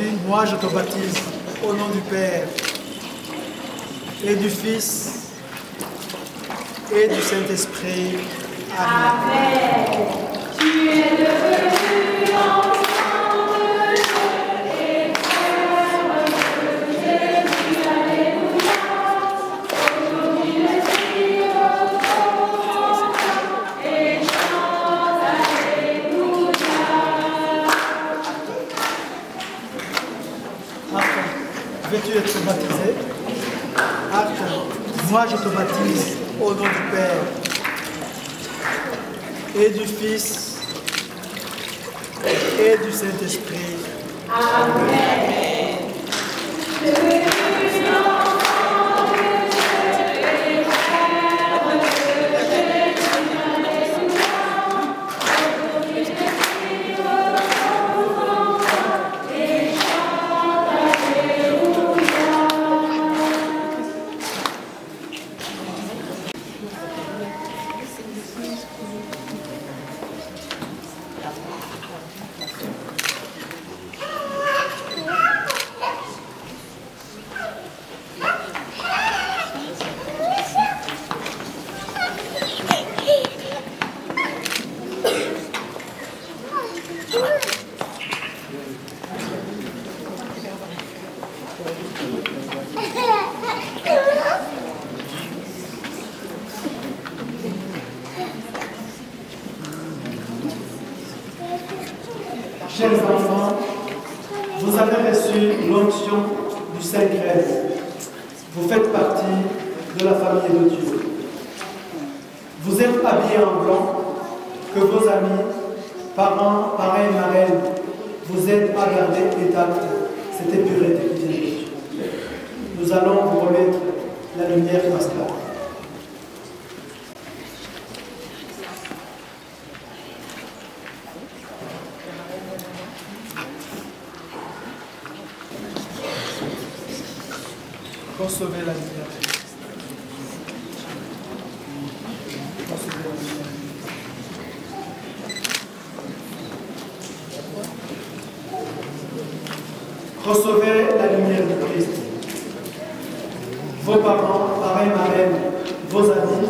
aujourd'hui, moi je te baptise au nom du Père et du Fils et du Saint-Esprit. Amen. Amen. Tu es devenu ensemble et frère de Jésus, alléluia. Aujourd'hui le Christ reprend et chante alléluia. Arc, veux-tu être baptisé? Arc, moi je te baptise au nom du Père et du Fils et du Saint-Esprit. Amen. Devenu ensemble et frère de Jésus, alléluia. Aujourd'hui le Christ reprend et chante alléluia. Chers enfants, vous avez reçu l'onction du Saint-Grême. Vous faites partie de la famille de Dieu. Vous êtes habillés en blanc, que vos amis, parents, parrains et marraines vous aident à garder étape cette pureté qui vient de Dieu. Nous allons vous remettre la lumière pascale. Recevez la lumière. Recevez la lumière. Recevez la lumière du Christ. Vos parents, parrains, marraines, vos amis,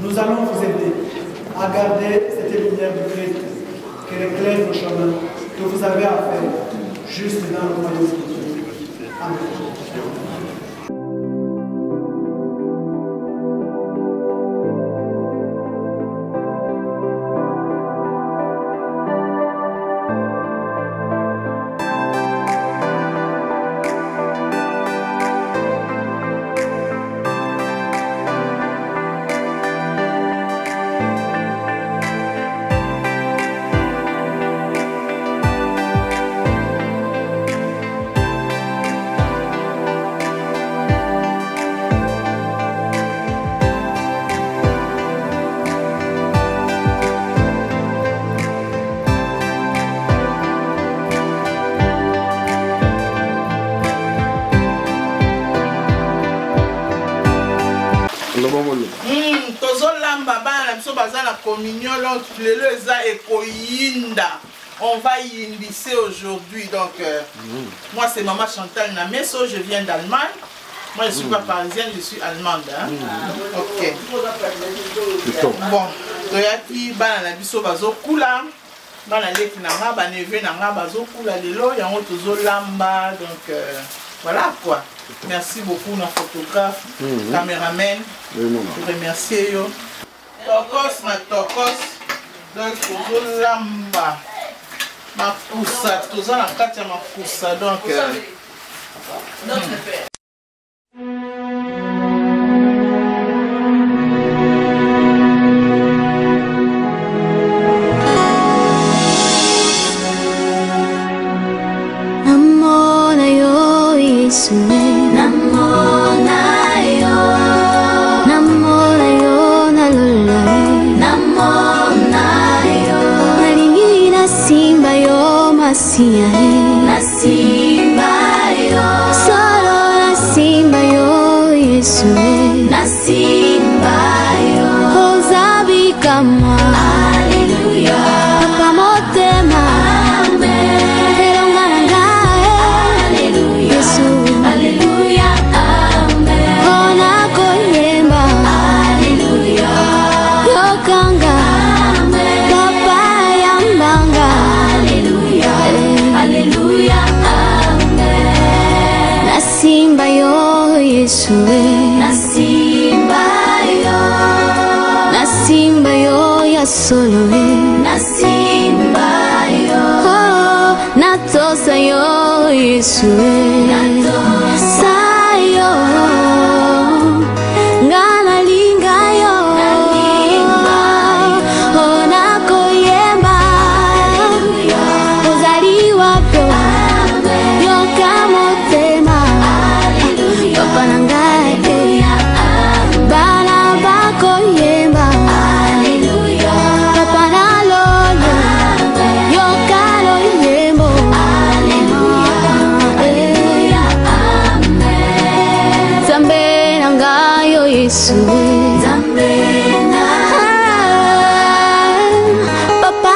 nous allons vous aider à garder cette lumière du Christ qui éclaire le chemin que vous avez à faire juste dans le royaume de Dieu. Amen. Tozolamba bana biso baza na communion donc lelo eza ekoyinda. On va yindisser aujourd'hui donc moi c'est maman Chantal Nameso, je viens d'Allemagne. Moi je suis pas parisienne, je suis allemande hein? OK. Bon, toyaki bana na biso bazokula bana leki na nga ba neve na nga bazokula lelo yango tozolamba donc voilà quoi. Merci beaucoup nos photographes, caméramen. Je remercie yo. Tokos na tokos. Donc tozolamba. Makusa, toza na kati ya makusa donc notre père. Hallelujah. Yesu Nasimba yo ya solo Nasimba yo Natosa yo Yesu Sayo Ngana linga yo Onako yemba Ozali wapo Yoka motema Papa nangai Bana bako yemba Papa nalolo Yoka lo yembo Zambe nangayo Yesu Papa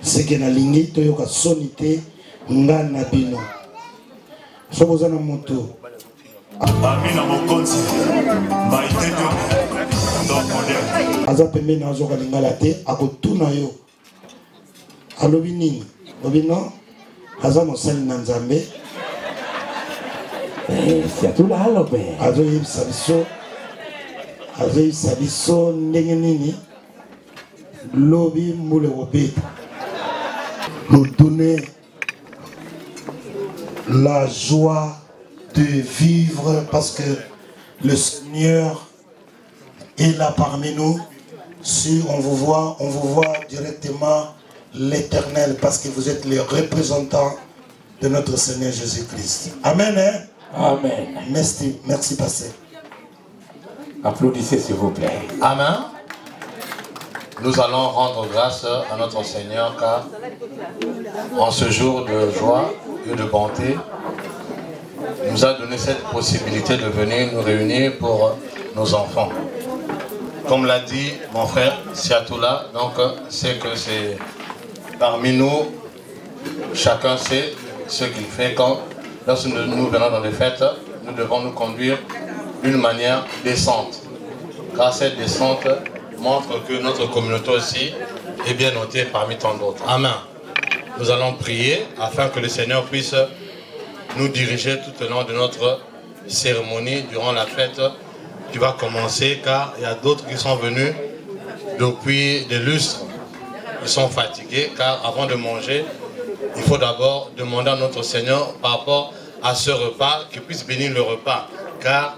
c'est que na lingi to yoka sonité ngana bino soboza na moto amina mokonzi baitejo donc moderne aza pembeni azoka lingala te akotuna yo alobi nini obi non aza mosali na nzambe siatula alobe azoyebisa biso ndenge nini lobi mbule kobeta nous donner la joie de vivre parce que le Seigneur est là parmi nous. Si on vous voit directement l'Éternel parce que vous êtes les représentants de notre Seigneur Jésus-Christ. Amen. Hein? Amen. Merci pasteur. Applaudissez s'il vous plaît. Amen. Nous allons rendre grâce à notre Seigneur car en ce jour de joie et de bonté, il nous a donné cette possibilité de venir nous réunir pour nos enfants. Comme l'a dit mon frère Siatoula, donc c'est que c'est parmi nous, chacun sait ce qu'il fait quand lorsque nous venons dans les fêtes, nous devons nous conduire d'une manière décente. Car cette descente montre que notre communauté aussi est bien notée parmi tant d'autres. Amen. Nous allons prier afin que le Seigneur puisse nous diriger tout au long de notre cérémonie durant la fête qui va commencer, car il y a d'autres qui sont venus depuis des lustres. Ils sont fatigués car avant de manger, il faut d'abord demander à notre Seigneur par rapport à ce repas, qu'il puisse bénir le repas. Car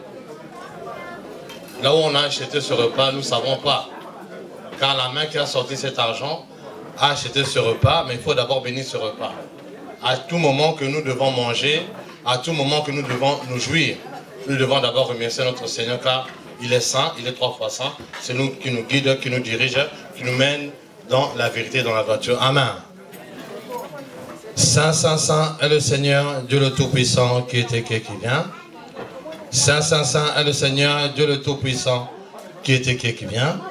là où on a acheté ce repas, nous ne savons pas. Car la main qui a sorti cet argent a acheté ce repas, mais il faut d'abord bénir ce repas. À tout moment que nous devons manger, à tout moment que nous devons nous jouir, nous devons d'abord remercier notre Seigneur car il est saint, il est 3 fois saint. C'est nous qui nous guide, qui nous dirige, qui nous mène dans la vérité, dans la voiture. Amen. Saint, Saint, Saint est le Seigneur, Dieu le Tout-Puissant, qui était, qui vient. Saint, Saint, Saint est le Seigneur, Dieu le Tout-Puissant, qui était, qui vient.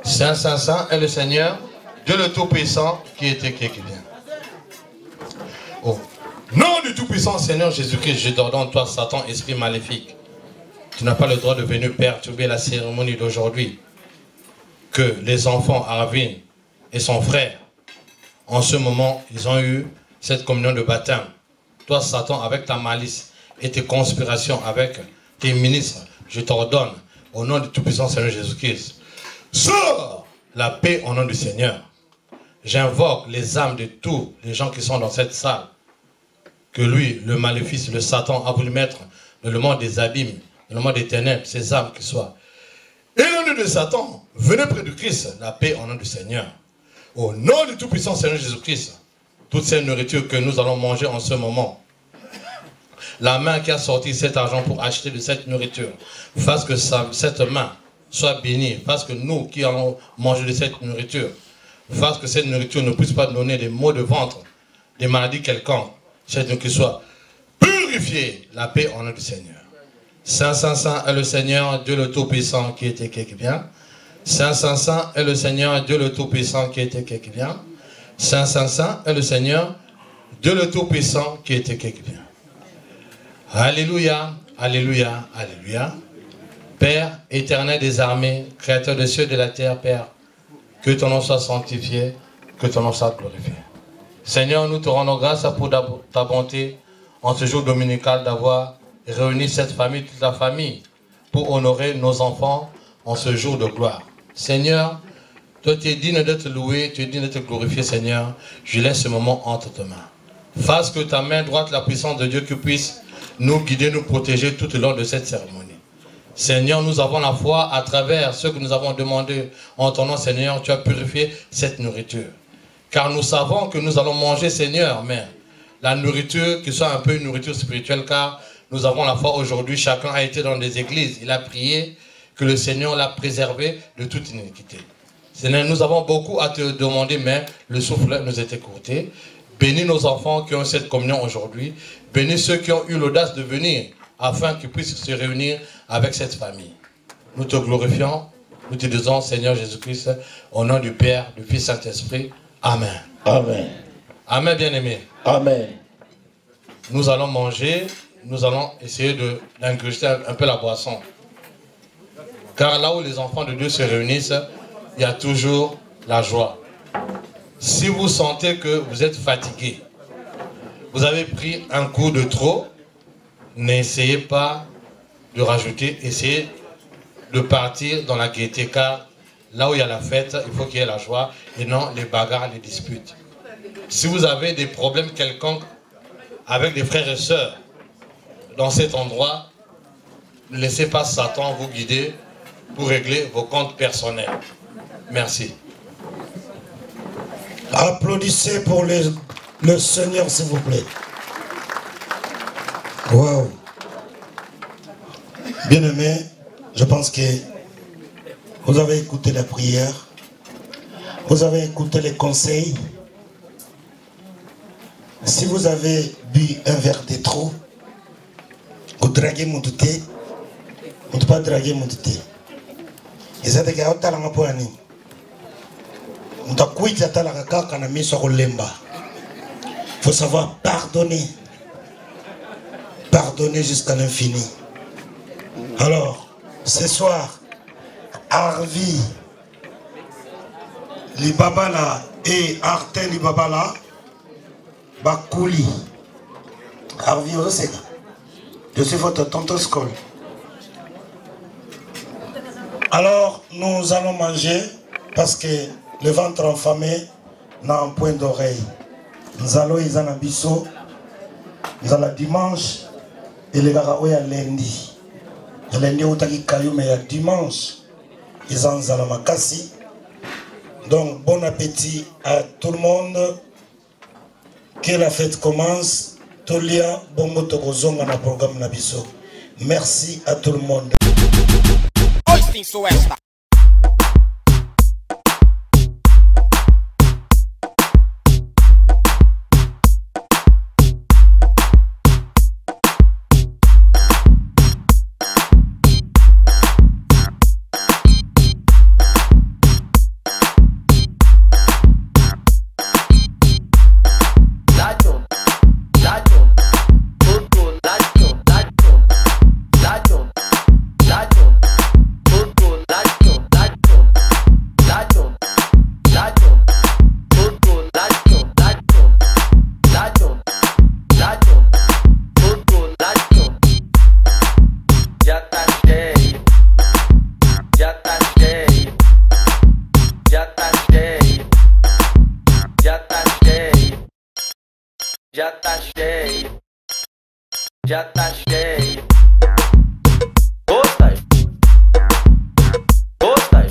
Saint, Saint, Saint est le Seigneur, Dieu le Tout-Puissant, qui était, qui vient. Au nom du Tout-Puissant Seigneur Jésus-Christ, je t'ordonne, toi, Satan, esprit maléfique. Tu n'as pas le droit de venir perturber la cérémonie d'aujourd'hui. Que les enfants, Arvin et son frère, en ce moment, ils ont eu cette communion de baptême. Toi, Satan, avec ta malice et tes conspirations avec tes ministres, je t'ordonne, au nom du Tout-Puissant Seigneur Jésus-Christ, sors la paix au nom du Seigneur. J'invoque les âmes de tous les gens qui sont dans cette salle, que lui, le maléfice, le Satan, a voulu mettre dans le monde des abîmes, dans le monde des ténèbres, ces âmes qui soient. Et au nom de Satan, venez près du Christ, la paix au nom du Seigneur. Au nom du Tout-Puissant Seigneur Jésus-Christ, toute cette nourriture que nous allons manger en ce moment, la main qui a sorti cet argent pour acheter de cette nourriture, fasse que cette main soit bénie, fasse que nous qui allons manger de cette nourriture, fasse que cette nourriture ne puisse pas donner des maux de ventre, des maladies quelconques, cette nourriture soit purifiée, la paix au nom du Seigneur. Saint, Saint, Saint est le Seigneur, Dieu le Tout-Puissant qui était, qui vient. Saint, Saint, Saint est le Seigneur, Dieu le Tout-Puissant qui était, qui vient. Saint, Saint, Saint est le Seigneur, Dieu le Tout-Puissant qui était, qui vient. Alléluia, Alléluia, Alléluia. Père éternel des armées, Créateur des cieux et de la terre, Père, que ton nom soit sanctifié, que ton nom soit glorifié. Seigneur, nous te rendons grâce pour ta bonté en ce jour dominical d'avoir réuni cette famille, toute la famille, pour honorer nos enfants en ce jour de gloire. Seigneur, toi tu es digne d'être loué, tu es digne d'être glorifié, Seigneur. Je laisse ce moment entre tes mains. Fasse que ta main droite, la puissance de Dieu, qui puisse nous guider, nous protéger tout au long de cette cérémonie. Seigneur, nous avons la foi à travers ce que nous avons demandé en ton nom, Seigneur. Tu as purifié cette nourriture. Car nous savons que nous allons manger, Seigneur, mais la nourriture qui soit un peu une nourriture spirituelle, car nous avons la foi aujourd'hui, chacun a été dans des églises, il a prié, que le Seigneur l'a préservé de toute iniquité. Seigneur, nous avons beaucoup à te demander, mais le souffle nous est écourté. Bénis nos enfants qui ont cette communion aujourd'hui. Bénis ceux qui ont eu l'audace de venir, afin qu'ils puissent se réunir avec cette famille. Nous te glorifions, nous te disons, Seigneur Jésus-Christ, au nom du Père, du Fils Saint-Esprit. Amen. Amen. Amen, bien-aimés. Amen. Nous allons manger, nous allons essayer d'ingurgiter un peu la boisson. Car là où les enfants de Dieu se réunissent, il y a toujours la joie. Si vous sentez que vous êtes fatigué, vous avez pris un coup de trop, n'essayez pas de rajouter, essayez de partir dans la gaieté, car là où il y a la fête, il faut qu'il y ait la joie et non les bagarres, les disputes. Si vous avez des problèmes quelconques avec des frères et sœurs dans cet endroit, ne laissez pas Satan vous guider pour régler vos comptes personnels. Merci. Applaudissez pour le Seigneur, s'il vous plaît. Waouh. Bien-aimés, je pense que vous avez écouté la prière, vous avez écouté les conseils. Si vous avez bu un verre de trop, vous draguez mon thé, vous ne pouvez pas draguer mon thé. Et ça, c'est que vous avez un peu de il faut savoir pardonner. Pardonner jusqu'à l'infini. Alors, ce soir, Arvi, Libabala et Artel Libabala, Bakouli. Arvi aussi. Je suis votre tonton Skol. Alors, nous allons manger parce que le ventre enflammé n'a un point d'oreille. Nous allons y aller biso, nous allons dimanche et les gars à lundi. Il y a lundi où il y a dimanche, ils ont la makasi. Donc bon appétit à tout le monde. Que la fête commence. Tolia bongo tokozonga na programme na biso. Merci à tout le monde. Já tá cheio. Gostai? Gostai?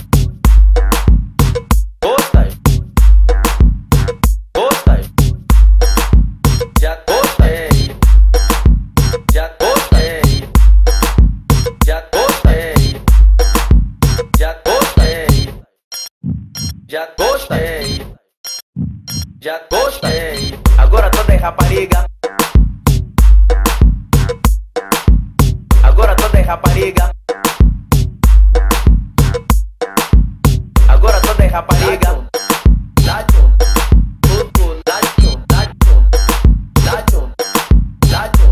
Gostai? Gostai? Já gostei. Já gostei. Já gostei. Já gostei. Já gostei. Já gostei. Agora toda é rapariga. Agora toda é rapariga. Agora toda é rapariga. Lacho, tudo, lacho, lacho, lacho, lacho,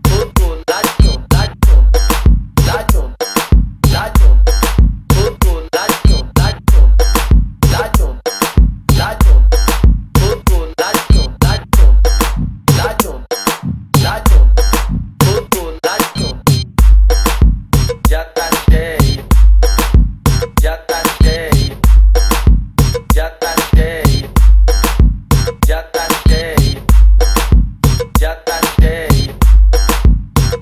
tudo, lacho, lacho, lacho, lacho, tudo, lacho, lacho, lacho, lacho, tudo, lacho, lacho, lacho, lacho, tudo, lacho. Já tá cheio, já tá cheio, já tá cheio, já tá cheio,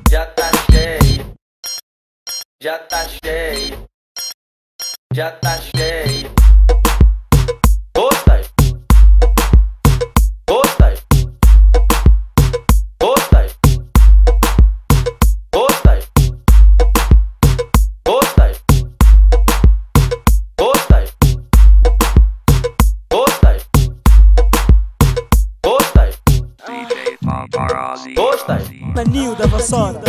já tá cheio, já tá cheio, já tá cheio, já tá cheio. Gostai? Gostai? Gostai? Gostai? Gostai? Gostai? Gostai? Gostai? Gostai? Maninho da vassoura.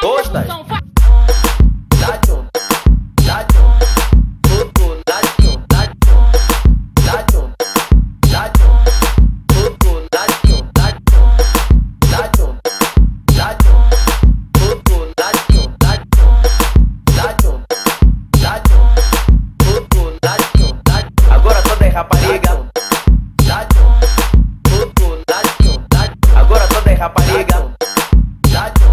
Gostai? Lacho, lacho, tudo, lacho, lacho, lacho, lacho, tudo, lacho, lacho, lacho, lacho, tudo, lacho, lacho, lacho, lacho, tudo, lacho, lacho. Agora toda é rapariga. Lacho, tudo, lacho, lacho. Agora toda é rapariga. Lacho,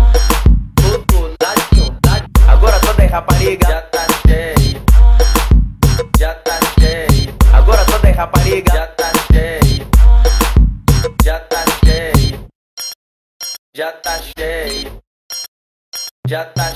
tudo, lacho, lacho. Agora toda é rapariga. Já tá cheio, já tá cheio. Agora toda é rapariga. Já tá cheio, já tá cheio, já tá cheio, já tá